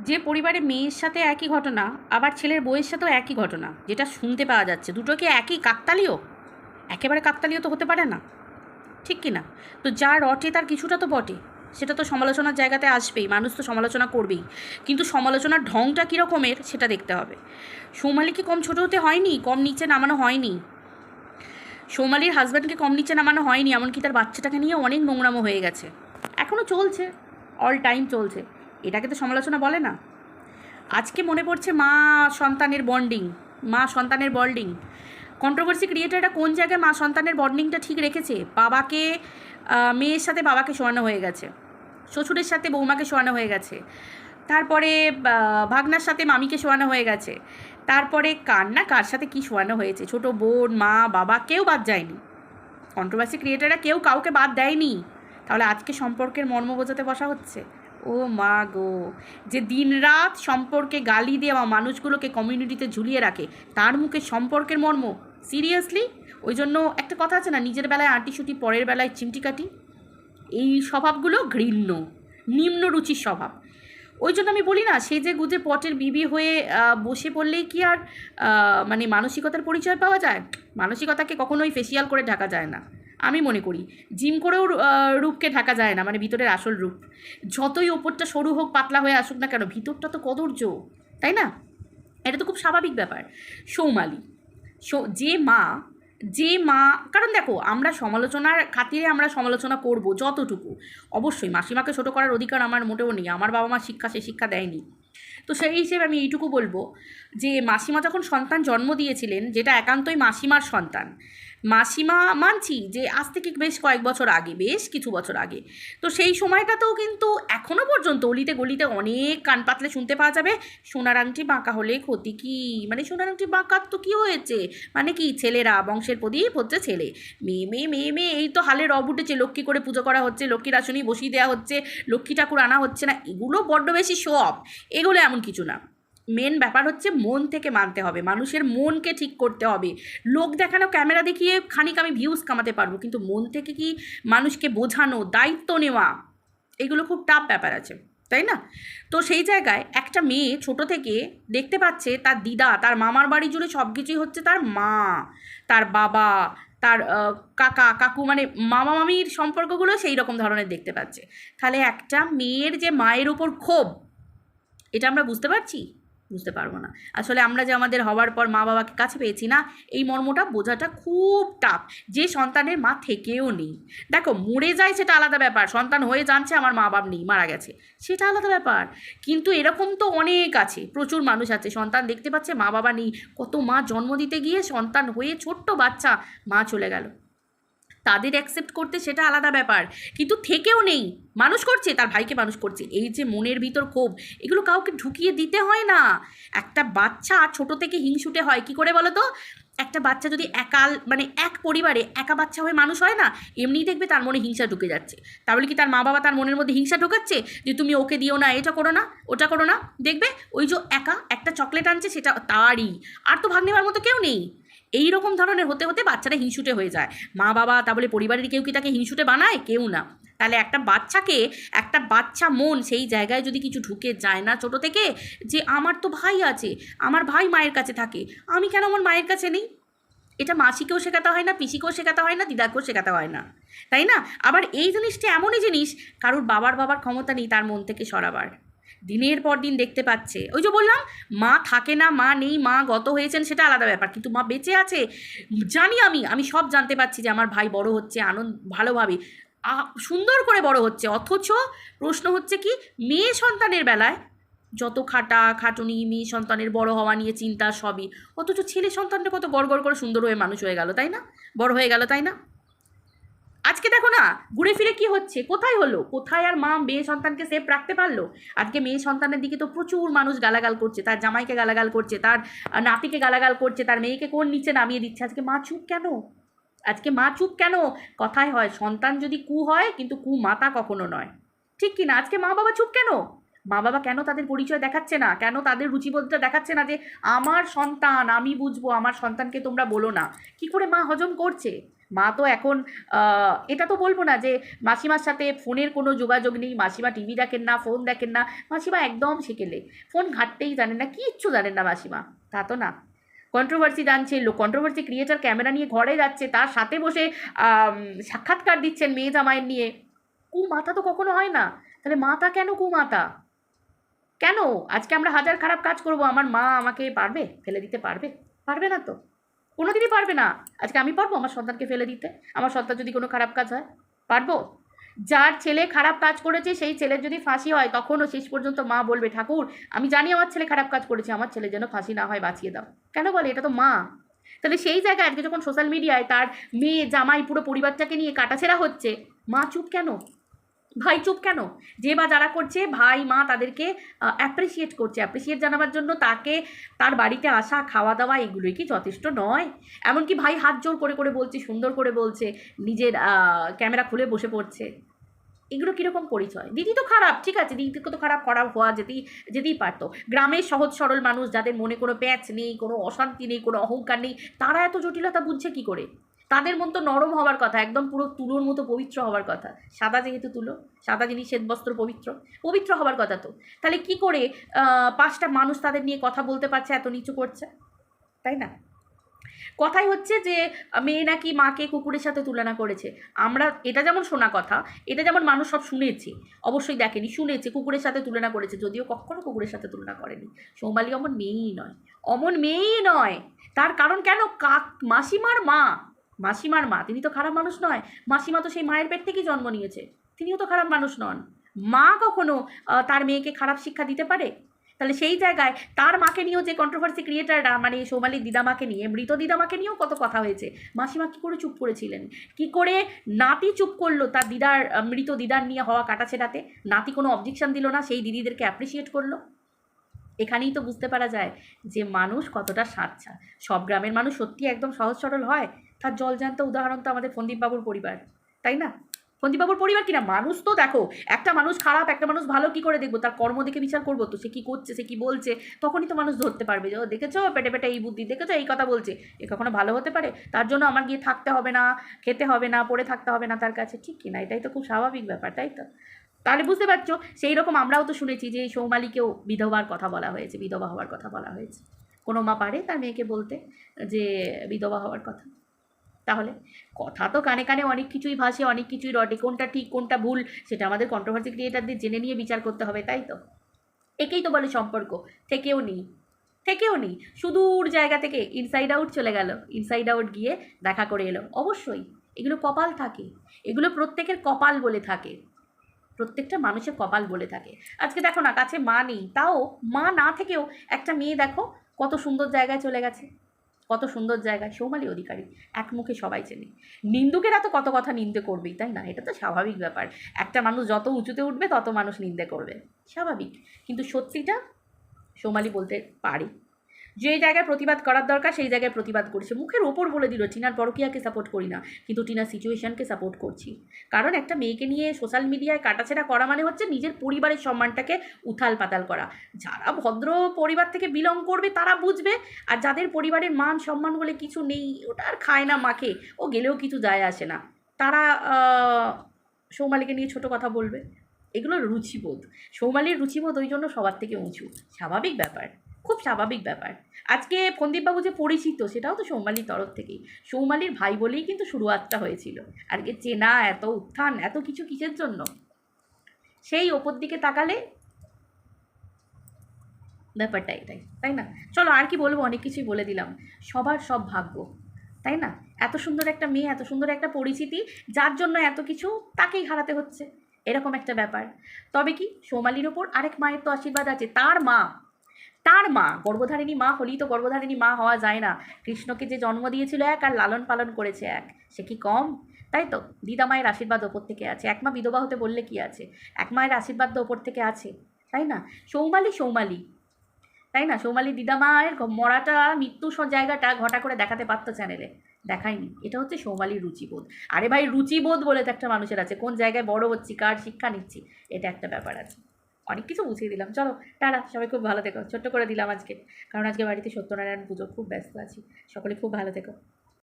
যে পরিবারে মেয়ের সাথে একই ঘটনা, আবার ছেলের বউয়ের সাথেও একই ঘটনা, যেটা শুনতে পাওয়া যাচ্ছে, দুটো কি একই কাকতালীয়? একেবারে কাকতালীয় তো হতে পারে না, ঠিক কি না? তো যা রটে তার কিছুটা তো বটে, সেটা তো সমালোচনার জায়গাতে আসবেই, মানুষ তো সমালোচনা করবেই, কিন্তু সমালোচনার ঢংটা কীরকমের সেটা দেখতে হবে। সৌমালিকে কম ছোটো হতে হয়নি, কম নিচে নামানো হয়নি, সৌমালির হাজব্যান্ডকে কম নিচে নামানো হয়নি, এমনকি তার বাচ্চাটাকে নিয়ে অনেক নোংরামো হয়ে গেছে, এখনও চলছে, অল টাইম চলছে। এটাকে তো সমালোচনা বলে না। আজকে মনে পড়ছে মা সন্তানের বন্ডিং কন্ট্রোভার্সি ক্রিয়েটারটা কোন জায়গায় মা সন্তানের বন্ডিংটা ঠিক রেখেছে। বাবাকে মেয়ের সাথে বাবাকে শোয়ানো হয়ে গেছে, শ্বশুরের সাথে বৌমাকে শোয়ানো হয়ে গেছে, তারপরে ভাগনার সাথে মামিকে শোয়ানো হয়ে গেছে, তারপরে কার সাথে কি শোয়ানো হয়েছে, ছোট বোন, মা, বাবা, কেউ বাদ যায়নি। কন্ট্রোভার্সি ক্রিয়েটাররা কেউ কাউকে বাদ দেয়নি। তাহলে আজকে সম্পর্কের মর্ম বোঝাতে বসা হচ্ছে। ও মা গো, যে দিনরাত সম্পর্কে গালি দেওয়া মানুষগুলোকে কমিউনিটিতে ঝুলিয়ে রাখে, তার মুখে সম্পর্কের মর্ম? সিরিয়াসলি? ওই জন্য একটা কথা আছে না, নিজের বেলায় আঁটিসুটি, পরের বেলায় চিমটি কাটি। এই স্বভাবগুলো ঘৃণ্য, নিম্ন রুচির স্বভাব। ওই জন্য আমি বলি না, সেজে গুজে পটের বিবি হয়ে বসে পড়লেই কি আর মানে মানসিকতার পরিচয় পাওয়া যায়? মানসিকতাকে কখনোই ফেসিয়াল করে ঢাকা যায় না, আমি মনে করি। জিম করেও রূপকে ঢাকা যায় না, মানে ভিতরের আসল রূপ। যতই ওপরটা সরু হোক, পাতলা হয়ে আসুক না কেন, ভিতরটা তো কদর্য, তাই না? এটা তো খুব স্বাভাবিক ব্যাপার। সৌমালি, যে মা, কারণ দেখো, আমরা সমালোচনার খাতিরে আমরা সমালোচনা করব যতটুকু, অবশ্যই মাসিমাকে ছোটো করার অধিকার আমার মোটেও নেই, আমার বাবা মা সে শিক্ষা দেয়নি। তো সেই হিসেবে আমি এইটুকু বলবো যে মাসিমা যখন সন্তান জন্ম দিয়েছিলেন, যেটা একান্তই মাসিমার সন্তান, মাসিমা মানছি যে আজ থেকে বেশ কয়েক বছর আগে, বেশ কিছু বছর আগে, তো সেই সময়টাতেও কিন্তু এখনও পর্যন্ত অলিতে গলিতে অনেক কান পাতলে শুনতে পাওয়া যাবে, সোনার আংটি বাঁকা হলে ক্ষতি কী, মানে সোনার আংটি বাঁকার তো কী হয়েছে, মানে কি ছেলেরা বংশের প্রদীপ হচ্ছে ছেলে, মেয়ে মেয়ে মেয়ে মেয়ে এই তো হালে রব উঠেছে, লক্ষ্মী করে পুজো করা হচ্ছে, লক্ষ্মীর আসনেই বসিয়ে দেওয়া হচ্ছে, লক্ষ্মী ঠাকুর আনা হচ্ছে না, এগুলো বড্ড বেশি শো অফ। এগুলো এমন কিছু না। মেন ব্যাপার হচ্ছে মন থেকে মানতে হবে, মানুষের মনকে ঠিক করতে হবে। লোক দেখানো, ক্যামেরা দেখিয়ে খানিক আমি ভিউজ কামাতে পারবো, কিন্তু মন থেকে কি মানুষকে বোঝানো, দায়িত্ব নেওয়া, এগুলো খুব টাফ ব্যাপার আছে, তাই না? তো সেই জায়গায় একটা মেয়ে ছোট থেকে দেখতে পাচ্ছে তার দিদা, তার মামার বাড়ি জুড়ে সব কিছুই হচ্ছে তার মা, তার বাবা, তার কাকা কাকু, মানে মামা মামির সম্পর্কগুলো সেই রকম ধরনের দেখতে পাচ্ছে। তাহলে একটা মেয়ের যে মায়ের উপর ক্ষোভ, এটা আমরা বুঝতে পারছি? বুঝতে পারবো না। আসলে আমরা যে আমাদের হওয়ার পর মা বাবাকে কাছে পেয়েছি না, এই মর্মটা বোঝাটা খুব টাফ, যে সন্তানের মা থেকেও নেই। দেখো, মরে যায় সেটা আলাদা ব্যাপার, সন্তান হয়ে জানছে আমার মা বাবা নেই, মারা গেছে, সেটা আলাদা ব্যাপার। কিন্তু এরকম তো অনেক আছে, প্রচুর মানুষ আছে, সন্তান দেখতে পাচ্ছে মা বাবা নেই, কত মা জন্ম দিতে গিয়ে সন্তান হয়ে ছোট্ট বাচ্চা, মা চলে গেল, তাদের অ্যাকসেপ্ট করতে সেটা আলাদা ব্যাপার, কিন্তু থেকেও নেই, মানুষ করছে, তার ভাইকে মানুষ করছে, এই যে মনের ভিতর ক্ষোভ, এগুলো কাউকে ঢুকিয়ে দিতে হয় না। একটা বাচ্চা ছোট থেকে হিংসুটে হয় কি করে বলো তো? একটা বাচ্চা যদি মানে এক পরিবারে একা বাচ্চা হয়ে মানুষ হয় না, এমনিই দেখবে তার মনে হিংসা ঢুকে যাচ্ছে। তাহলে কি তার মা বাবা তার মনের মধ্যে হিংসা ঢোকাচ্ছে যে তুমি ওকে দিও না, এটা করো না, ওটা করো না? দেখবে ওই যে একা একটা চকলেট আনছে, সেটা তারই, আর তো ভাগ নেওয়ার মতো কেউ নেই। এই রকম ধরনের হতে হতে বাচ্চাটা হিংসুটে হয়ে যায়। মা বাবা, তা বলে পরিবারের কেউ কি তাকে হিংসুটে বানায়? কেউ না। তাহলে একটা বাচ্চা মন সেই জায়গায় যদি কিছু ঢুকে যায় না ছোটো থেকে, যে আমার তো ভাই আছে, আমার ভাই মায়ের কাছে থাকে, আমি কেন আমার মায়ের কাছে নেই? এটা মাসিকেও শেখাতে হয় না, পিসিকেও শেখাতে হয় না, দিদাকেও শেখাতে হয় না, তাই না? আবার এই জিনিসটা এমনই জিনিস, কারোর বাবার ক্ষমতা নেই তার মন থেকে সরাবার। দিনের পর দিন দেখতে পাচ্ছে, ওই যে বললাম, মা থাকে না, মা নেই, মা গত হয়েছেন সেটা আলাদা ব্যাপার, কিন্তু মা বেঁচে আছে জানি, আমি সব জানতে পারছি যে আমার ভাই বড় হচ্ছে ভালোভাবে, সুন্দর করে বড় হচ্ছে, অথচ প্রশ্ন হচ্ছে কি, মেয়ে সন্তানের বেলায় যত খাটুনি, মেয়ে সন্তানের বড় হওয়া নিয়ে চিন্তা সবই, অথচ ছেলে সন্তানটা কত গড় করে সুন্দর হয়ে মানুষ হয়ে গেল, তাই না? বড় হয়ে গেল, তাই না? আজকে দেখো না, ঘুরে ফিরে কি হচ্ছে, কোথায় হলো, কোথায় আর মা মেয়ে সন্তানকে সেফ রাখতে পারলো? আজকে মেয়ে সন্তানের দিকে তো প্রচুর মানুষ গালাগাল করছে, তার জামাইকে গালাগাল করছে, তার নাতিকে গালাগাল করছে, তার মেয়েকে কোন নিচে নামিয়ে দিচ্ছে। আজকে মা চুপ কেন? কথায় হয়, সন্তান যদি কু হয় কিন্তু কু মাতা কখনো নয়, ঠিক কি না? আজকে মা বাবা চুপ কেন? মা বাবা কেন তাদের পরিচয় দেখাচ্ছে না, কেন তাদের রুচিবোধটা দেখাচ্ছে না যে আমার সন্তান, আমি বুঝবো, আমার সন্তানকে তোমরা বলো না? কি করে মা হজম করছে? মা তো এখন এটা তো বলবো না যে মাসিমার সাথে ফোনের কোনো যোগাযোগ নেই, মাসিমা টিভি দেখেন না, ফোন দেখেন না, মাসিমা একদম সেকেলে, ফোন ঘাঁটতেই জানেন না, কিচ্ছু জানেন না মাসিমা, তা তো না। কন্ট্রোভার্সি জানছে, কন্ট্রোভার্সি ক্রিয়েটার ক্যামেরা নিয়ে ঘরে যাচ্ছে, তার সাথে বসে সাক্ষাৎকার দিচ্ছেন মেয়ে জামাইয়ের নিয়ে। কুমাতা তো কখনো হয় না, তাহলে মাতা কেন কুমাতা? কেন? আজকে আমরা হাজার খারাপ কাজ করব, আমার মা আমাকে পারবে ফেলে দিতে? পারবে? পারবে না তো, কোনোদিনই পারবে না। আজকে আমি পারবো আমার সন্তানকে ফেলে দিতে? আমার সন্তান যদি কোনো খারাপ কাজ হয়, পারবো? যার ছেলে খারাপ কাজ করেছে সেই ছেলের যদি ফাঁসি হয়, তখনও শেষ পর্যন্ত মা বলবে, ঠাকুর আমি জানি আমার ছেলে খারাপ কাজ করেছে, আমার ছেলে যেন ফাঁসি না হয়, বাঁচিয়ে দাও। কেন বলে? এটা তো মা। তাহলে সেই জায়গায় আজকে যখন সোশ্যাল মিডিয়ায় তার মেয়ে জামাই পুরো পরিবারটাকে নিয়ে কাটাছেড়া হচ্ছে, মা চুপ কেন? ভাই চুপ কেন? যে বা যারা করছে, ভাই মা তাদেরকে অ্যাপ্রিসিয়েট করছে, অ্যাপ্রিসিয়েট জানাবার জন্য তাকে তার বাড়িতে আসা, খাওয়া দাওয়া, এগুলোই কি যথেষ্ট নয়? এমনকি ভাই হাত জোর করে করে বলছে, সুন্দর করে বলছে, নিজের ক্যামেরা খুলে বসে পড়ছে। এগুলো কীরকম পরিচয়? দিদি তো খারাপ, ঠিক আছে, দিদিকে তো খারাপ করা হওয়া যেতেই পারতো। গ্রামের সহজ সরল মানুষ, যাদের মনে কোনো প্যাঁচ নেই, কোনো অশান্তি নেই, কোনো অহংকার নেই, তারা এত জটিলতা বুঝছে কী করে? তাদের মন তো নরম হওয়ার কথা, একদম পুরো তুলোর মতো পবিত্র হওয়ার কথা। সাদা যেহেতু তুলো, সাদা জিনিস শ্বেতবস্ত্র পবিত্র, পবিত্র হওয়ার কথা তো। তাহলে কি করে 5টা মানুষ তাদের নিয়ে কথা বলতে পারছে, এত নিচু করছে? তাই না? কথাই হচ্ছে যে মেয়ে নাকি মাকে কুকুরের সাথে তুলনা করেছে। আমরা এটা যেমন শোনা কথা, এটা যেমন মানুষ সব শুনেছে, অবশ্যই দেখেনি, শুনেছে কুকুরের সাথে তুলনা করেছে, যদিও কখনো কুকুরের সাথে তুলনা করেনি। সৌমালি অমন মেয়েই নয়, অমন মেয়েই নয়। তার কারণ কেন? মাসিমার মা তিনি তো খারাপ মানুষ নয়। মাসিমা তো সেই মায়ের পেট থেকেই জন্ম নিয়েছে, তিনিও তো খারাপ মানুষ নন। মা কখনো তার মেয়েকে খারাপ শিক্ষা দিতে পারে? তাহলে সেই জায়গায় তার মাকে নিয়েও যে কন্ট্রোভার্সি ক্রিয়েটাররা, মানে সৌমালির দিদামাকে নিয়ে, মৃত দিদামাকে নিয়েও কত কথা হয়েছে। মাসিমা কী করে চুপ করেছিলেন? কি করে নাতি চুপ করলো তার দিদার, মৃত দিদার নিয়ে হওয়া কাটাছেড়াতে? নাতি কোনো অবজেকশন দিল না, সেই দিদিদেরকে অ্যাপ্রিসিয়েট করলো। এখানেই তো বুঝতে পারা যায় যে মানুষ কতটা সাচ্চা। সব গ্রামের মানুষ সত্যি একদম সহজ সরল হয়? তার জলজান্ত উদাহরণ তো আমাদের ফন্দীপবাবুর পরিবার, তাই না? ফন্দীপবাবুর পরিবার কিনা মানুষ তো দেখো, একটা মানুষ খারাপ একটা মানুষ ভালো কি করে দেখবো? তার কর্ম দেখে বিচার করবো তো, সে কী করছে, সে কী বলছে, তখনই তো মানুষ ধরতে পারবে যে ও দেখেছো পেটে পেটে এই বুদ্ধি, দেখেছো এই কথা বলছে, এ কখনো ভালো হতে পারে? তার জন্য আমার গিয়ে থাকতে হবে না, খেতে হবে না, পড়ে থাকতে হবে না তার কাছে, ঠিক কিনা? এটাই তো খুব স্বাভাবিক ব্যাপার, তাই তো? তাহলে বুঝতে পারছো, সেই রকম আমরাও তো শুনেছি যে সৌমালিকেও বিধবার কথা বলা হয়েছে, বিধবা হওয়ার কথা বলা হয়েছে। কোনো মা পারে তার মেয়েকে বলতে যে বিধবা হওয়ার কথা? তাহলে কথা তো কানে কানে অনেক কিছুই ভাসে, অনেক কিছুই রটে, কোনটা ঠিক কোনটা ভুল সেটা আমাদের কন্ট্রোভার্সি ক্রিয়েটারদের জেনে নিয়ে বিচার করতে হবে, তাই তো? একেই তো বলে সম্পর্ক। থেকেও নেই, থেকেও নেই, সুদূর জায়গা থেকে ইনসাইড আউট চলে গেল, ইনসাইড আউট গিয়ে দেখা করে এলো। অবশ্যই এগুলো কপাল থাকে, এগুলো প্রত্যেকের কপাল বলে থাকে, প্রত্যেকটা মানুষের কপাল বলে থাকে। আজকে দেখো না, কাছে মা নেই, তাও মা না থেকেও একটা মেয়ে দেখো কত সুন্দর জায়গায় চলে গেছে, কত সুন্দর জায়গায়। সৌমালি অধিকারী এক মুখে সবাই চেনে। নিন্দুকেরা তো কত কথা নিন্দে করবেই, তাই না? এটা তো স্বাভাবিক ব্যাপার। একটা মানুষ যত উঁচুতে উঠবে তত মানুষ নিন্দে করবে, স্বাভাবিক। কিন্তু সত্যিটা সৌমালি বলতে পারে। যে জায়গায় প্রতিবাদ করার দরকার সেই জায়গায় প্রতিবাদ করছে, মুখের ওপর বলে দিল টিনার পরকীয়াকে সাপোর্ট করি না, কিন্তু টিনার সিচুয়েশনকে সাপোর্ট করছি। কারণ একটা মেয়েকে নিয়ে সোশ্যাল মিডিয়ায় কাটাছেড়া করা মানে হচ্ছে নিজের পরিবারের সম্মানটাকে উথাল পাতাল করা। যারা ভদ্র পরিবার থেকে বিলং করবে তারা বুঝবে, আর যাদের পরিবারের মান সম্মান বলে কিছু নেই, ওটা আর খায় না মাখে, ও গেলেও কিছু যায় আসে না, তারা সৌমালিকে নিয়ে ছোট কথা বলবে। এগুলো রুচিবোধ, সৌমালির রুচিবোধ ওই জন্য সবার থেকে উঁচু, স্বাভাবিক ব্যাপার, খুব স্বাভাবিক ব্যাপার। আজকে ফন্দীপবাবু যে পরিচিত সেটাও তো সৌমালির তরফ থেকেই, সৌমালির ভাই বলেই কিন্তু শুরুয়াতটা হয়েছিল। আজকে চেনা, এত উত্থান, এত কিছু কিসের জন্য? সেই ওপর দিকে তাকালে ব্যাপারটা এটাই, তাই না? চলো আর কি বলবো, অনেক কিছুই বলে দিলাম। সবার সব ভাগ্য, তাই না? এত সুন্দর একটা মেয়ে, এত সুন্দর একটা পরিচিতি, যার জন্য এত কিছু তাকেই হারাতে হচ্ছে, এরকম একটা ব্যাপার। তবে কি সৌমালির ওপর আরেক মায়ের তো আশীর্বাদ আছে, তার মা গর্ভধারিণী মা হলেই তো গর্ভধারিণী মা হওয়া যায় না। কৃষ্ণকে যে জন্ম দিয়েছিল এক, আর লালন পালন করেছে এক, সে কি কম? তাই তো, দিদা মায়ের আশীর্বাদ ওপর থেকে আছে। এক মা বিধবা হতে বললে কি আছে, এক মায়ের আশীর্বাদ তো ওপর থেকে আছে, তাই না? সৌমালি, তাই না? সৌমালি দিদা মায়ের মরাটা, মৃত্যু জায়গাটা ঘটা করে দেখাতে পারতো চ্যানেলে, দেখায়নি। এটা হচ্ছে সৌমালির রুচিবোধ। আরে ভাই, রুচিবোধ বলে তো একটা মানুষের আছে, কোন জায়গায় বড় হচ্ছি, কার শিক্ষা নিচ্ছি, এটা একটা ব্যাপার আছে। অনেক কিছু বুঝিয়ে দিলাম। চলো টাটা, সবাই খুব ভালো থেকো। ছোট্ট করে দিলাম আজকে, কারণ আজকে বাড়িতে সত্যনারায়ণ পুজো, খুব ব্যস্ত আছি। সকলে খুব ভালো থেকো।